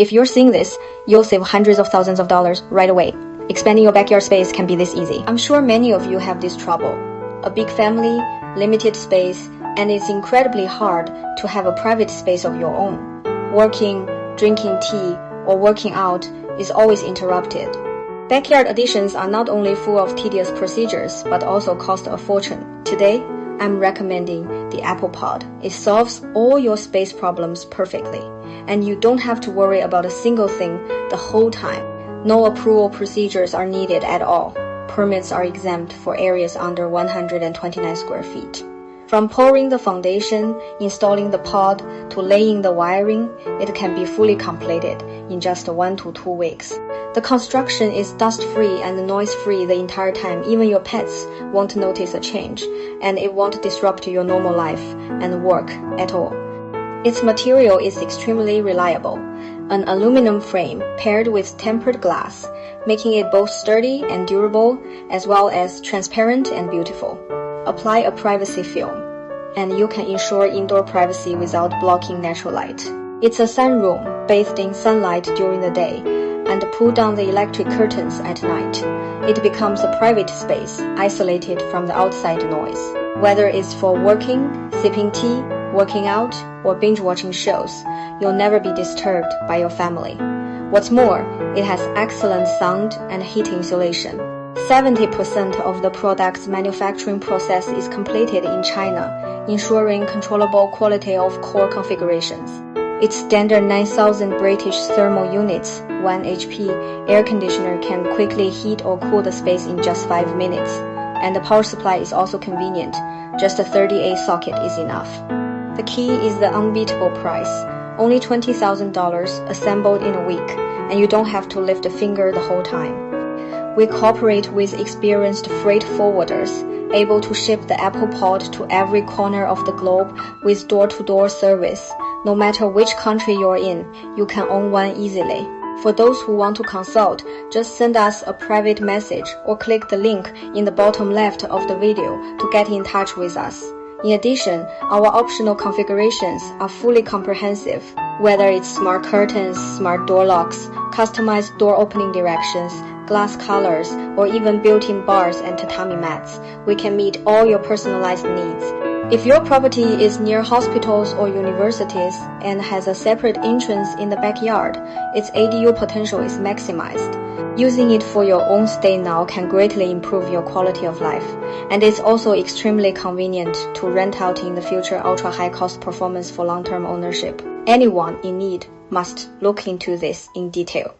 If you're seeing this, you'll save hundreds of thousands of dollars right away. Expanding your backyard space can be this easy. I'm sure many of you have this trouble. A big family, limited space, and it's incredibly hard to have a private space of your own. Working, drinking tea, or working out is always interrupted. Backyard additions are not only full of tedious procedures, but also cost a fortune. Today, I'm recommending the Apple Pod. It solves all your space problems perfectly, and you don't have to worry about a single thing the whole time. No approval procedures are needed at all. Permits are exempt for areas under 129 square feet. From pouring the foundation, installing the pod, to laying the wiring, it can be fully completed in just 1 to 2 weeks. The construction is dust-free and noise-free the entire time. Even your pets won't notice a change, and it won't disrupt your normal life and work at all. Its material is extremely reliable, an aluminum frame paired with tempered glass, making it both sturdy and durable, as well as transparent and beautiful. Apply a privacy film, and you can ensure indoor privacy without blocking natural light. It's a sunroom bathed in sunlight during the day, and pull down the electric curtains at night. It becomes a private space, isolated from the outside noise. Whether it's for working, sipping tea, working out, or binge-watching shows, you'll never be disturbed by your family. What's more, it has excellent sound and heat insulation. 70% of the product's manufacturing process is completed in China, ensuring controllable quality of core configurations. Its standard 9,000 British thermal units, 1 HP, air conditioner can quickly heat or cool the space in just 5 minutes. And the power supply is also convenient. Just a 38 socket is enough. The key is the unbeatable price. Only $20,000 assembled in a week, and you don't have to lift a finger the whole time. We cooperate with experienced freight forwarders, able to ship the Apple Pod to every corner of the globe with door-to-door service. No matter which country you're in, you can own one easily. For those who want to consult, just send us a private message or click the link in the bottom left of the video to get in touch with us. In addition, our optional configurations are fully comprehensive. Whether it's smart curtains, smart door locks, customized door opening directions, glass colors, or even built-in bars and tatami mats, we can meet all your personalized needs. If your property is near hospitals or universities and has a separate entrance in the backyard, its ADU potential is maximized. Using it for your own stay now can greatly improve your quality of life, and it's also extremely convenient to rent out in the future ultra-high cost performance for long-term ownership. Anyone in need must look into this in detail.